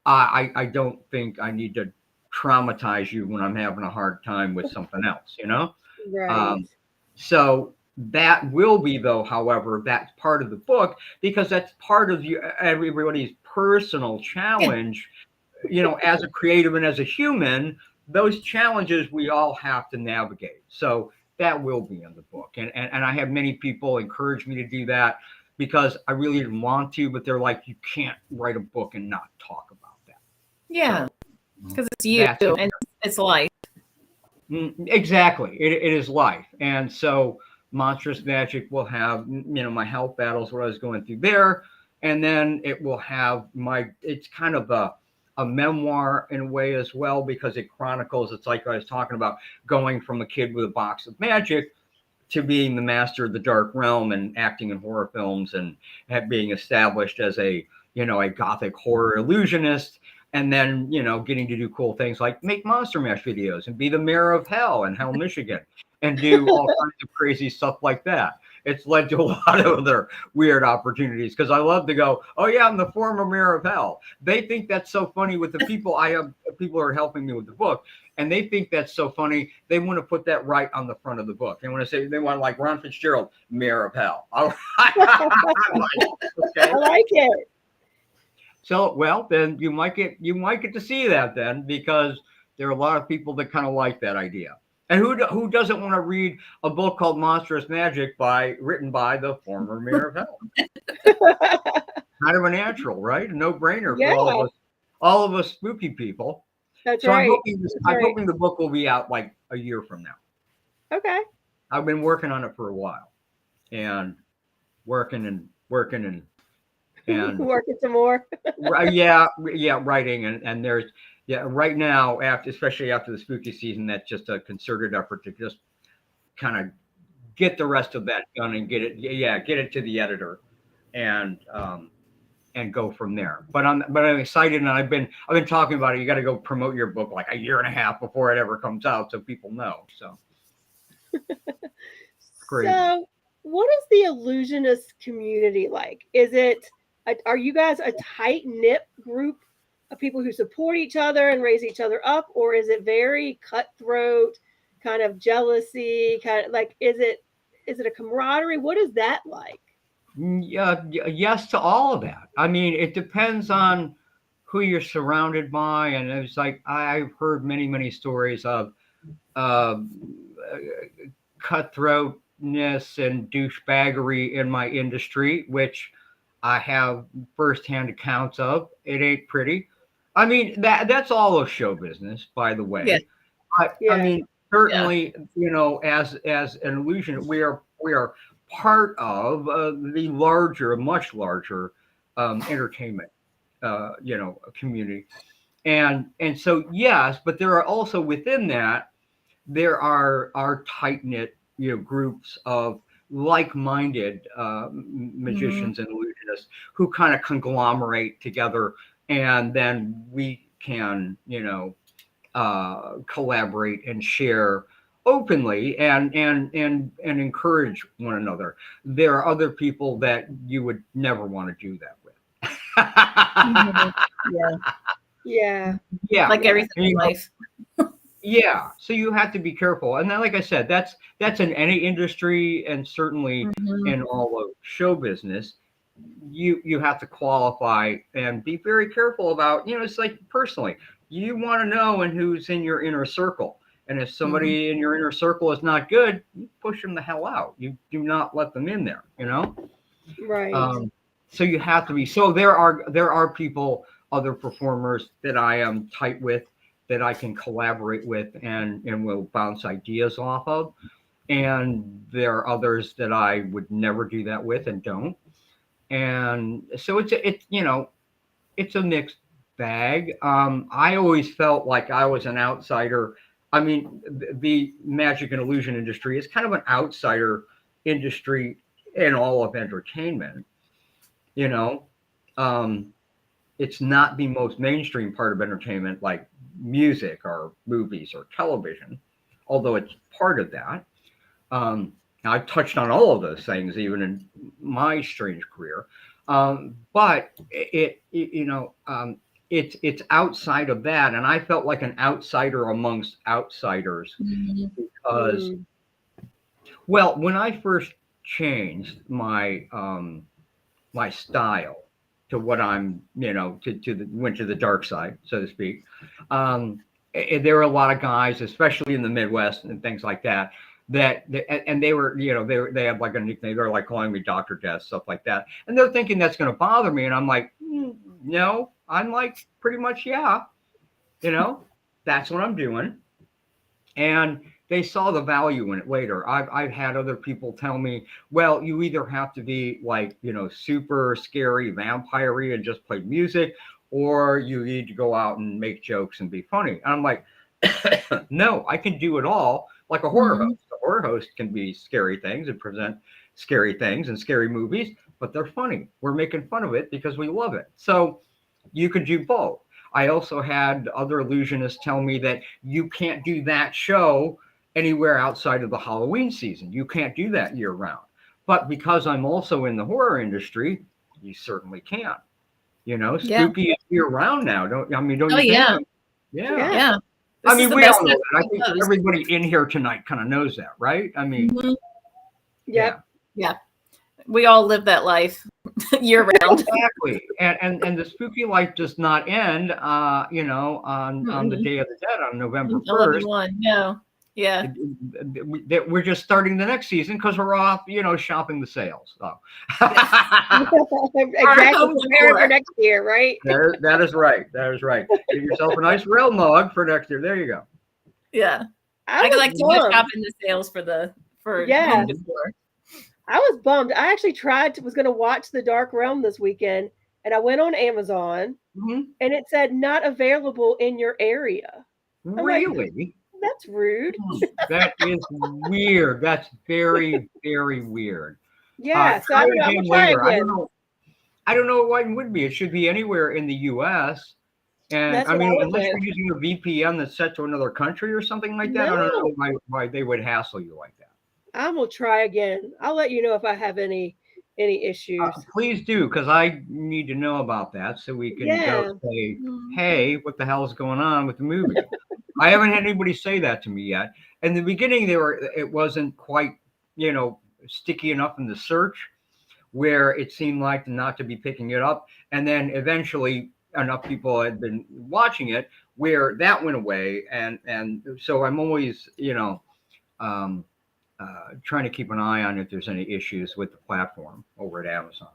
I don't think I need to traumatize you when I'm having a hard time with something else, Right. So that will be, though, however, that's part of the book, because that's part of everybody's personal challenge, as a creative and as a human, those challenges we all have to navigate. So that will be in the book. And I have many people encourage me to do that, because I really didn't want to, but they're like, you can't write a book and not talk about that. Yeah, because it's you and it's life. Exactly. It is life. And so Monstrous Magic will have, my health battles, what I was going through there. And then it will have it's kind of a memoir in a way as well, because it chronicles, it's like I was talking about, going from a kid with a box of magic to being the master of the dark realm and acting in horror films and being established as a Gothic horror illusionist. And then, getting to do cool things like make Monster Mash videos and be the mayor of Hell in Hell, Michigan, and do all kinds of crazy stuff like that. It's led to a lot of other weird opportunities, because I love to go, oh yeah, I'm the former mayor of Hell. They think that's so funny with the people. I have people who are helping me with the book, and they think that's so funny. They want to put that right on the front of the book. They want to say, they want like Ron Fitzgerald, mayor of Hell. I like it. So, well, then you might get to see that then, because there are a lot of people that kind of like that idea. And who doesn't want to read a book called Monstrous Magic written by the former mayor of Hell? Kind of a natural, right? A no-brainer for all of us spooky people. That's so right. I'm hoping the book will be out like a year from now. Okay. I've been working on it for a while, and working and working some more. Writing and there's right now, especially after the spooky season, that's just a concerted effort to just kind of get the rest of that done and get it to the editor and go from there. But I'm excited, and I've been talking about it. You got to go promote your book like a year and a half before it ever comes out, so people know. So great. So what is the illusionist community like? Are you guys a tight-knit group of people who support each other and raise each other up, or is it very cutthroat, kind of jealousy, kind of like, is it a camaraderie? What is that like? Yeah, yes to all of that. I mean, it depends on who you're surrounded by, and it's like I've heard many stories of uh, cutthroatness and douchebaggery in my industry, which I have firsthand accounts of. It ain't pretty. I mean, that's all of show business, by the Yeah. way. But I Yeah. mean, certainly, as an illusion, we are part of the larger, much larger entertainment, community, and so yes, but there are also within that there are tight knit groups of like-minded magicians and illusionists who kind of conglomerate together, and then we can collaborate and share openly and encourage one another. There are other people that you would never want to do that with. Yeah. Yeah. Yeah, Like everything in life. yeah. So you have to be careful, and then, like I said, that's in any industry, and certainly in all of show business. You have to qualify and be very careful about. It's like personally, you want to know and who's in your inner circle, and if somebody in your inner circle is not good, you push them the hell out. You do not let them in there. Right. So you have to be. So there are people, other performers that I am tight with, that I can collaborate with and will bounce ideas off of. And there are others that I would never do that with and don't. And so it's a mixed bag. I always felt like I was an outsider. I mean, the magic and illusion industry is kind of an outsider industry in all of entertainment. You know, it's not the most mainstream part of entertainment like music or movies or television, although it's part of that. I've touched on all of those things even in my strange career, but it's outside of that, and I felt like an outsider amongst outsiders because, well, when I first changed my my style to what I'm, went to the dark side, so to speak. There were a lot of guys, especially in the Midwest and things like that, and they were, they have like a nickname. They're like calling me Dr. Death, stuff like that. And they're thinking that's going to bother me. And I'm like, no, I'm like, pretty much, yeah, that's what I'm doing. And they saw the value in it later. I've had other people tell me, well, you either have to be like, super scary, vampire-y and just play music, or you need to go out and make jokes and be funny. And I'm like, no, I can do it all like a horror host. A horror host can be scary things and present scary things and scary movies, but they're funny. We're making fun of it because we love it. So you can do both. I also had other illusionists tell me that you can't do that show anywhere outside of the Halloween season. You can't do that year round. But because I'm also in the horror industry, you certainly can. Spooky is year round now. Don't you think? Yeah. Yeah. This I mean, is we the all best know that. I think everybody in here tonight kind of knows that, right? I mean, Yep. Yeah. We all live that life year round. Exactly. And the spooky life does not end, on the Day of the Dead on November 1st. 11/1. No. Yeah. We're just starting the next season because we're off, shopping the sales. So. Exactly. Preparing for next year, right? That is right. That is right. Get yourself a nice rail mug for next year. There you go. Yeah. I like to go shopping the sales for home decor. I was bummed. I actually was going to watch The Dark Realm this weekend, and I went on Amazon, and it said not available in your area. Really? Like, that's rude. That is weird. That's very, very weird. Yeah, so I'm going to try again. I don't know why it would be. It should be anywhere in the U.S. And That's I mean, unless think. you're using a VPN that's set to another country or something like that, I don't know why they would hassle you like that. I will try again. I'll let you know if I have any issues. Please do, because I need to know about that so we can go say, hey, what the hell is going on with the movie? I haven't had anybody say that to me yet. In the beginning, it wasn't quite, sticky enough in the search where it seemed like not to be picking it up. And then eventually enough people had been watching it where that went away. And so I'm always, trying to keep an eye on if there's any issues with the platform over at Amazon.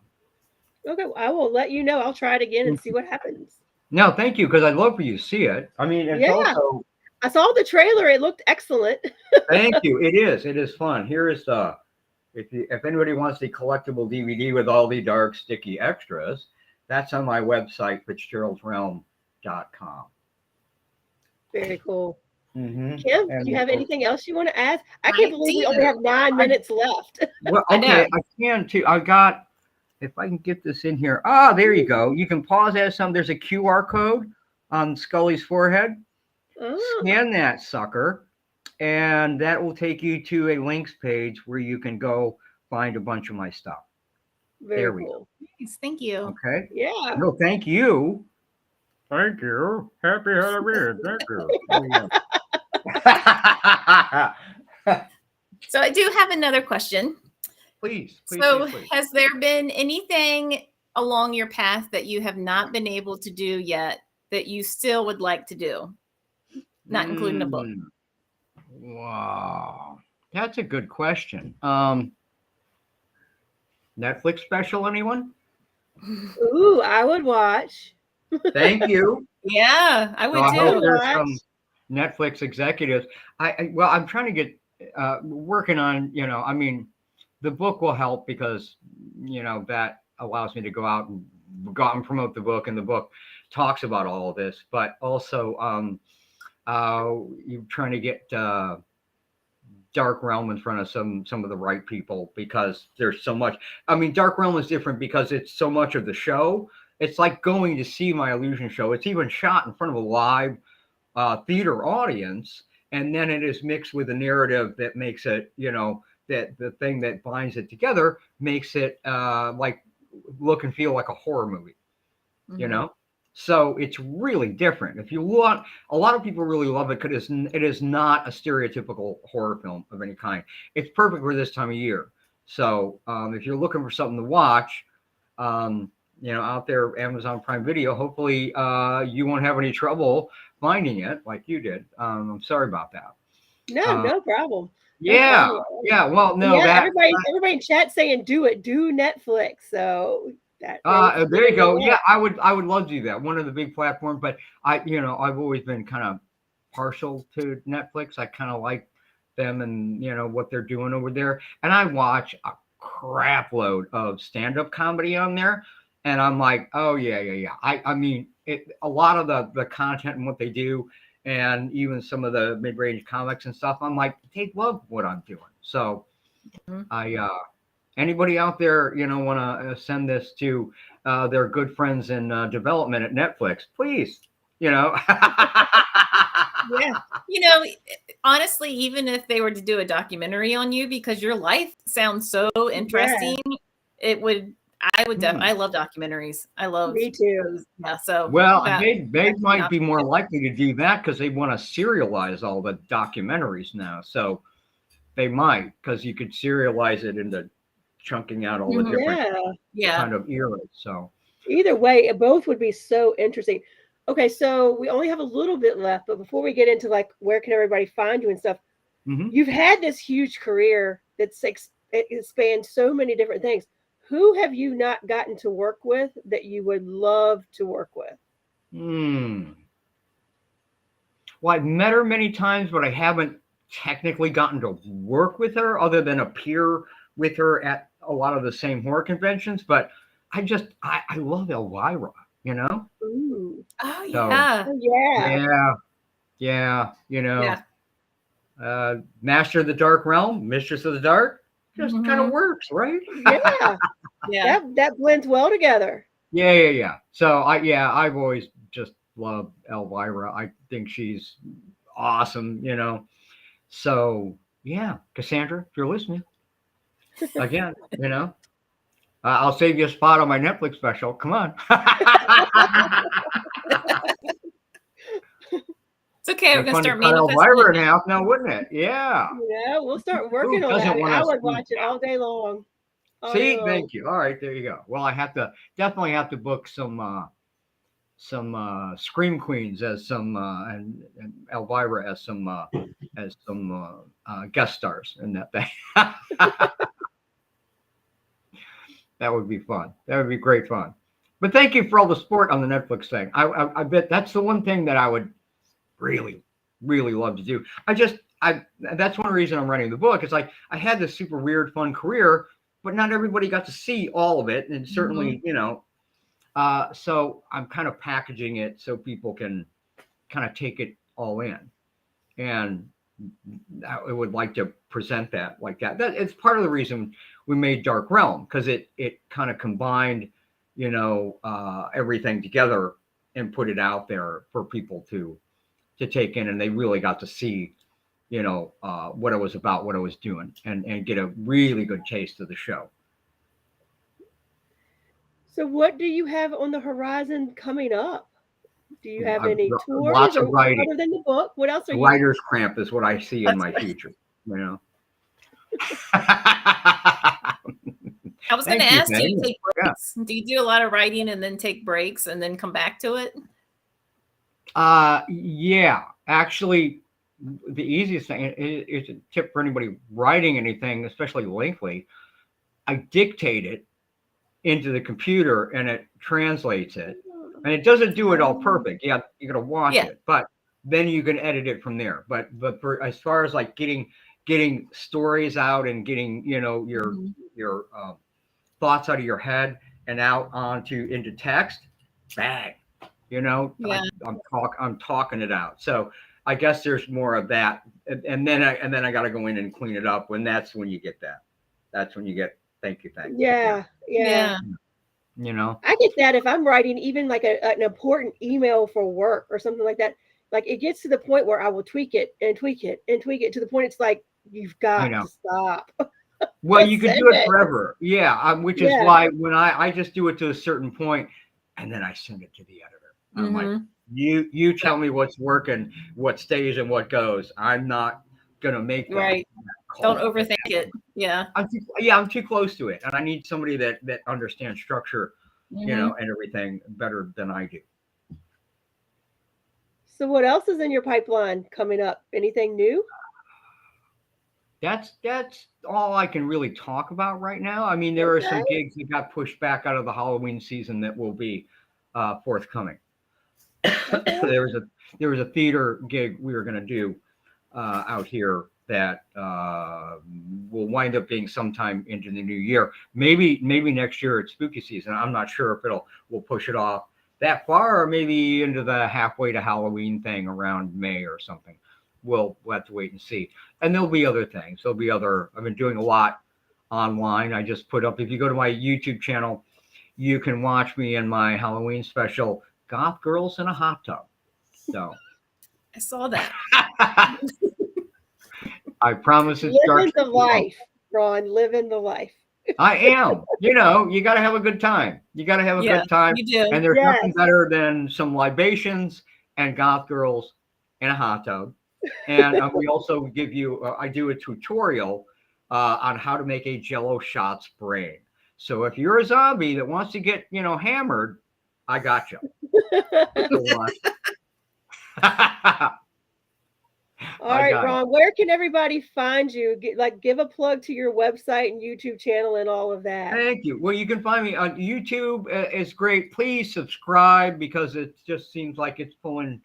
Okay, well, I will let you know. I'll try it again and see what happens. No, thank you, because I'd love for you to see it. I mean, it's also. I saw the trailer. It looked excellent. Thank you. It is fun. Here is the. If anybody wants the collectible DVD with all the dark, sticky extras, that's on my website, Fitzgerald'sRealm.com. Very cool. Mm-hmm. Kim, do you have anything else you want to ask? I can't believe we only have 9 minutes left. Well, okay, I can too. I got, if I can get this in here. Ah, there you go. You can pause as some. There's a QR code on Scully's forehead. Oh. Scan that sucker, and that will take you to a links page where you can go find a bunch of my stuff. Very cool. Nice. Thank you. Okay. Yeah. No, thank you. Thank you. Happy Halloween. Thank you. So I do have another question. Please. So has there been anything along your path that you have not been able to do yet that you still would like to do? Not including a book. Wow. That's a good question. Netflix special, anyone? Ooh, I would watch. Thank you. Yeah, I would I hope too. there's some Netflix executives. I'm trying to get working on, I mean, the book will help because, that allows me to go out and promote the book, and the book talks about all of this, but also you're trying to get Dark Realm in front of some of the right people, because there's so much. I mean, Dark Realm is different because it's so much of the show. It's like going to see my illusion show. It's even shot in front of a live theater audience, and then it is mixed with a narrative that makes it, that the thing that binds it together makes it like look and feel like a horror movie, So it's really different. If you want, a lot of people really love it because it is not a stereotypical horror film of any kind. It's perfect for this time of year. So if you're looking for something to watch, out there, Amazon Prime Video, hopefully you won't have any trouble finding it like you did. I'm sorry about that. No problem. Yeah. Well, no. Yeah, everybody in chat saying do Netflix. So there you go. Yeah, I would love to do that. One of the big platforms, but I've always been kind of partial to Netflix. I kind of like them and what they're doing over there. And I watch a crap load of stand-up comedy on there, and I'm like, oh yeah. I mean, a lot of the content and what they do, and even some of the mid-range comics and stuff, I'm like, they love what I'm doing. So anybody out there, want to send this to their good friends in development at Netflix, please, Yeah. Honestly, even if they were to do a documentary on you, because your life sounds so interesting, I would definitely. I love documentaries. I love. Me too. Yeah. So they might be more likely to do that because they want to serialize all the documentaries now. So they might, because you could serialize it into chunking out all the different kind of eras. So either way, both would be so interesting. Okay, so we only have a little bit left, but before we get into like where can everybody find you and stuff, you've had this huge career that's it spanned so many different things. Who have you not gotten to work with that you would love to work with? Well, I've met her many times, but I haven't technically gotten to work with her other than appear with her at a lot of the same horror conventions. But I love Elvira, Ooh. Oh, yeah. Master of the Dark Realm, Mistress of the Dark, just kind of works, right? Yeah. That blends well together. Yeah. So I've always just loved Elvira. I think she's awesome, So yeah, Cassandra, if you're listening, again, I'll save you a spot on my Netflix special. Come on. It's okay. Okay, we're It'd be gonna fun to start cut manifesting Elvira it in now. half now, wouldn't it? Yeah. Yeah, we'll start Who working on that. doesn't want I to would see watch it all day long. All day See, long. thank you. All right, there you go. Well, I definitely have to book some scream queens as some and Elvira as some guest stars in that thing. That would be fun. That would be great fun. But thank you for all the support on the Netflix thing. I bet that's the one thing that I would really, really love to do. That's one reason I'm writing the book. It's like I had this super weird, fun career, but not everybody got to see all of it. And certainly, so I'm kind of packaging it so people can kind of take it all in. And I would like to present that like that. It's part of the reason we made Dark Realm, because it kind of combined, everything together and put it out there for people to take in, and they really got to see, what it was about, what I was doing, and get a really good taste of the show. So, what do you have on the horizon coming up? Do you have any tours Lots of or writing. other than the book? What else are you? Writer's cramp is what I see in my future. I was going to Thank ask, you, do you man. take breaks? Do you do a lot of writing and then take breaks and then come back to it? Yeah, actually, the easiest thing is a tip for anybody writing anything, especially lengthy. I dictate it into the computer and it translates it, and it doesn't do it all perfect. Yeah, you're gonna watch it, but then you can edit it from there. But for as far as like getting stories out and getting your thoughts out of your head and out into text, bang. I'm talking it out. So I guess there's more of that, and then I got to go in and clean it up. When that's when you get that. That's when you get thank you. Yeah. I get that if I'm writing even like an important email for work or something like that. Like it gets to the point where I will tweak it and tweak it and tweak it to the point it's like you've got to stop. Well, you could do it forever. Yeah, which is why when I just do it to a certain point, and then I send it to the editor. I'm like, you tell me what's working, what stays, and what goes. I'm not gonna make that. Right. Don't overthink it. Yeah. I'm too close to it, and I need somebody that understands structure, and everything better than I do. So, what else is in your pipeline coming up? Anything new? That's all I can really talk about right now. I mean, there are some gigs that got pushed back out of the Halloween season that will be forthcoming. There was a theater gig we were going to do out here that will wind up being sometime into the new year. Maybe next year at spooky season. I'm not sure if we'll push it off that far, or maybe into the halfway to Halloween thing around May or something. We'll have to wait and see. And there'll be other things. I've been doing a lot online. I just put up, if you go to my YouTube channel, you can watch me in my Halloween special, Goth Girls in a Hot Tub. So I saw that. I promise it's living the life, Ron. Living the life. I am. You got to have a good time. You got to have a good time. You do. And there's nothing better than some libations and goth girls in a hot tub. And we also give you, I do a tutorial on how to make a Jello shot spraying. So if you're a zombie that wants to get, hammered, I got you. All right, Ron, where can everybody find you? Give a plug to your website and YouTube channel and all of that. Thank you. Well, you can find me on YouTube. It's great. Please subscribe, because it just seems like it's pulling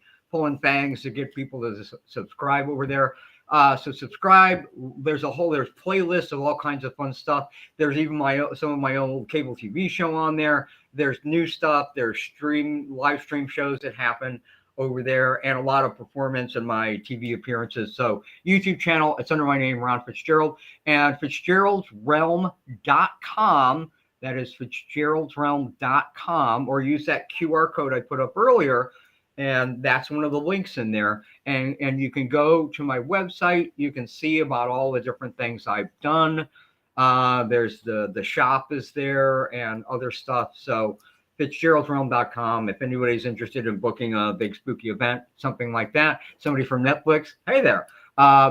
fangs to get people to subscribe over there. So subscribe. There's playlists of all kinds of fun stuff. There's even some of my old cable TV show on there. There's new stuff. There's live stream shows that happen over there, and a lot of performance in my TV appearances. So YouTube channel, it's under my name, Ron Fitzgerald, and Fitzgerald'sRealm.com. That is Fitzgerald'sRealm.com, or use that QR code I put up earlier, and that's one of the links in there. And you can go to my website. You can see about all the different things I've done. There's the shop is there and other stuff. So FitzgeraldRealm.com. If anybody's interested in booking a big spooky event, something like that, somebody from Netflix, hey there.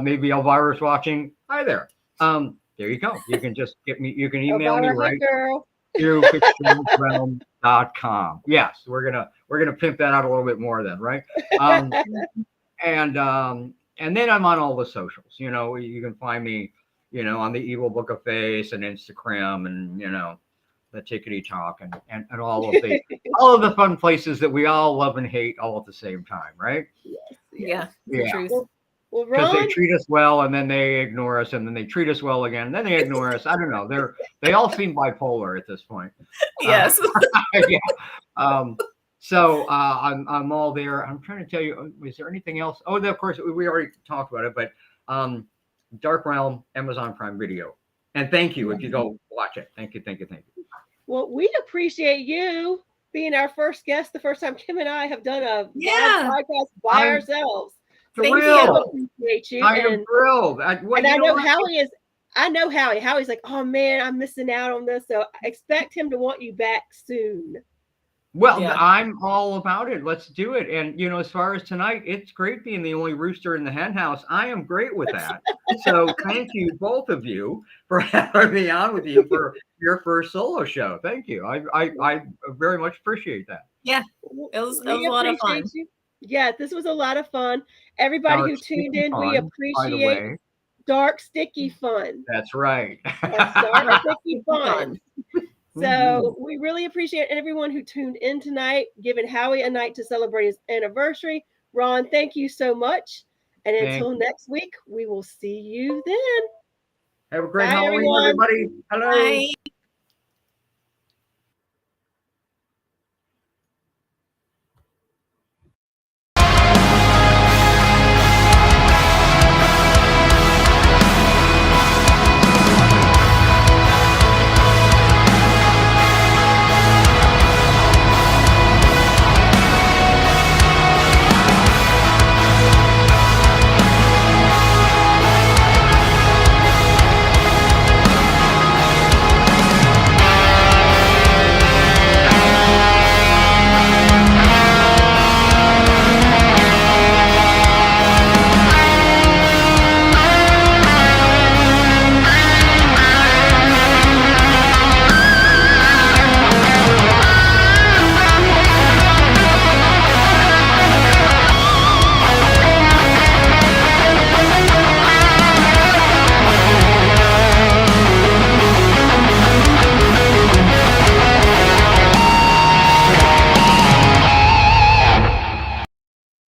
Maybe Elvira's watching, hi there. There you go. You can just get me. You can email me right girl. through FitzgeraldRealm.com. Yes, we're gonna pimp that out a little bit more then, right? And then I'm on all the socials. You know, you can find me, you know, on the Evil Book of Face and Instagram, and you know, the Tickety Talk, and all of the fun places that we all love and hate all at the same time, right? Yeah, the truth. Well, Because Ron, they treat us well and then they ignore us, and then they treat us well again, and then they ignore us. I don't know. They all seem bipolar at this point. Yes. Yeah. So I'm all there. I'm trying to tell you, is there anything else? Oh, of course, we already talked about it, but Dark Realm, Amazon Prime Video. And thank you if you go watch it. Thank you. well, we appreciate you being our first guest. The first time Kim and I have done a live podcast by ourselves. Thrilled. We appreciate you. I am thrilled. I know Howie is. I know Howie. Howie's like, oh man, I'm missing out on this. So I expect him to want you back soon. Well, I'm all about it. Let's do it. And, you know, as far as tonight, it's great being the only rooster in the hen house. I am great with that. So thank you, both of you, for having me on with you for your first solo show. Thank you. I very much appreciate that. Yeah, it was a lot of fun. You. Yeah, this was a lot of fun. Everybody who tuned in, we appreciate dark, sticky fun. That's right. Dark, sticky fun. So we really appreciate everyone who tuned in tonight, giving Howie a night to celebrate his anniversary. Ron, thank you so much. And until next week, we will see you then. Have a great Halloween, everybody. Hello. Bye.